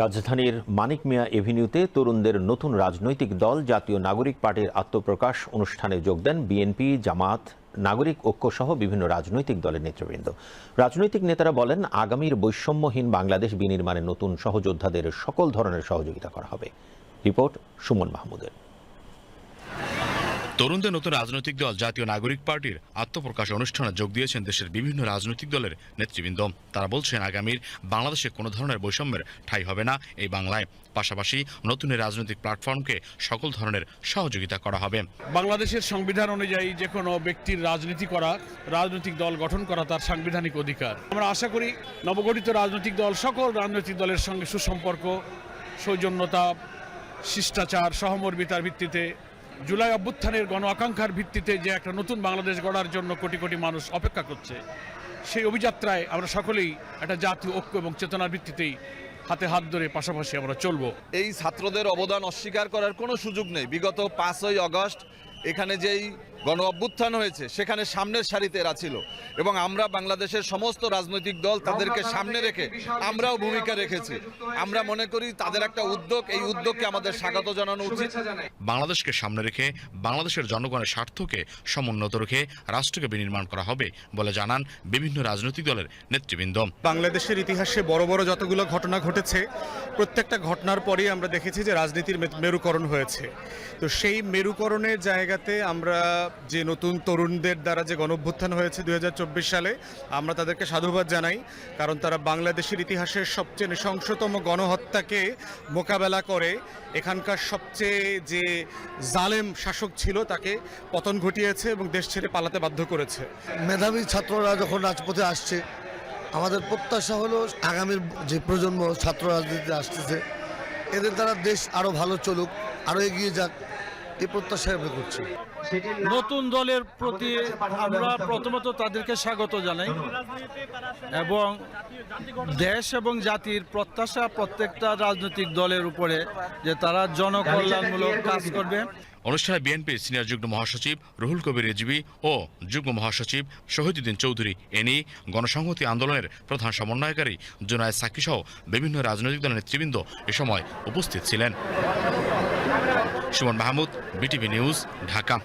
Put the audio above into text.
রাজধানীর মানিক মিয়া এভিনিউতে তরুণদের নতুন রাজনৈতিক দল জাতীয় নাগরিক পার্টির আত্মপ্রকাশ অনুষ্ঠানে যোগ দেন বিএনপি, জামাত, নাগরিক ঐক্য সহ বিভিন্ন রাজনৈতিক দলের নেতৃবৃন্দ। রাজনৈতিক নেতারা বলেন, আগামীর বৈষম্যহীন বাংলাদেশ বিনির্মাণে নতুন সহযোদ্ধাদের সকল ধরনের সহযোগিতা করা হবে। রিপোর্ট সুমন মাহমুদের। তরুণদের নতুন রাজনৈতিক দল জাতীয় নাগরিক পার্টির আত্মপ্রকাশ অনুষ্ঠানে যোগ দিয়েছেন দেশের বিভিন্ন রাজনৈতিক দলের নেতৃবৃন্দ। তারা বলছেন, আগামীর বাংলাদেশে কোনো ধরনের বৈষম্যের ঠাঁই হবে না এই বাংলায়। পাশাপাশি নতুন রাজনৈতিক প্ল্যাটফর্মকে সকল ধরনের সহযোগিতা করা হবে। বাংলাদেশের সংবিধান অনুযায়ী যে কোনো ব্যক্তির রাজনীতি করা, রাজনৈতিক দল গঠন করা তার সাংবিধানিক অধিকার। আমরা আশা করি নবগঠিত রাজনৈতিক দল সকল রাজনৈতিক দলের সঙ্গে সুসম্পর্ক, সৌজন্যতা, শিষ্টাচার, সহমর্মিতার ভিত্তিতে, জুলাই অভ্যুত্থানের গণ আকাঙ্ক্ষার ভিত্তিতে যে একটা নতুন বাংলাদেশ গড়ার জন্য কোটি কোটি মানুষ অপেক্ষা করছে, সেই অভিযাত্রায় আমরা সকলেই একটা জাতীয় ঐক্য এবং চেতনার ভিত্তিতেই হাতে হাত ধরে পাশাপাশি আমরা চলব। এই ছাত্রদের অবদান অস্বীকার করার কোনো সুযোগ নেই। বিগত 5ই আগস্ট এখানে যেই গণ অভ্যুত্থান হয়েছে সেখানে সামনের সারিতে এরা ছিল এবং আমরা বাংলাদেশের সমস্ত রাজনৈতিক দল তাদেরকে সামনে রেখে আমরাও ভূমিকা রেখেছি। আমরা মনে করি তাদের একটা উদ্যোগ, এই উদ্যোগকে আমাদের স্বাগত জানানো উচিত। বাংলাদেশকে সামনে রেখে বাংলাদেশের জনগণের স্বার্থকে সমুন্নত রেখে রাষ্ট্রকে বিনির্মাণ করা হবে বলে জানান বিভিন্ন রাজনৈতিক দলের নেতৃবৃন্দ। বাংলাদেশের ইতিহাসে বড় বড় যতগুলো ঘটনা ঘটেছে, প্রত্যেকটা ঘটনার পরেই আমরা দেখেছি যে রাজনীতির মেরুকরণ হয়েছে। তো সেই মেরুকরণের জায়গাতে আমরা যে নতুন তরুণদের দ্বারা যে গণঅভ্যুত্থান হয়েছে 2024 সালে, আমরা তাদেরকে সাধুবাদ জানাই, কারণ তারা বাংলাদেশের ইতিহাসের সবচেয়ে নৃশংসতম গণহত্যাকে মোকাবেলা করে এখানকার সবচেয়ে যে জালেম শাসক ছিল তাকে পতন ঘটিয়েছে এবং দেশ ছেড়ে পালাতে বাধ্য করেছে। মেধাবী ছাত্ররা যখন রাজপথে আসছে, আমাদের প্রত্যাশা হলো আগামীর যে প্রজন্ম ছাত্র রাজনীতিতে আসতেছে, এদের দ্বারা দেশ আরও ভালো চলুক, আরও এগিয়ে যাক, এই প্রত্যাশা আমরা করছি। নতুন দলের প্রতি আমরা প্রথমত তাদেরকে স্বাগত জানাই এবং দেশ এবং জাতির প্রত্যাশা প্রত্যেকটা রাজনৈতিক দলের উপরে যে তারা জনকল্যাণমূলক কাজ করবে। অনুষ্ঠানে বিএনপির সিনিয়র যুগ্ম মহাসচিব রুহুল কবির রিজভী ও যুগ্ম মহাসচিব শহীদুদ্দিন চৌধুরী, এনি গণসংহতি আন্দোলনের প্রধান সমন্বয়কারী জুনায়েদ সাকি সহ বিভিন্ন রাজনৈতিক দলের নেতৃবৃন্দ এ সময় উপস্থিত ছিলেন। Suman Mahmud, BTV news, Dhaka.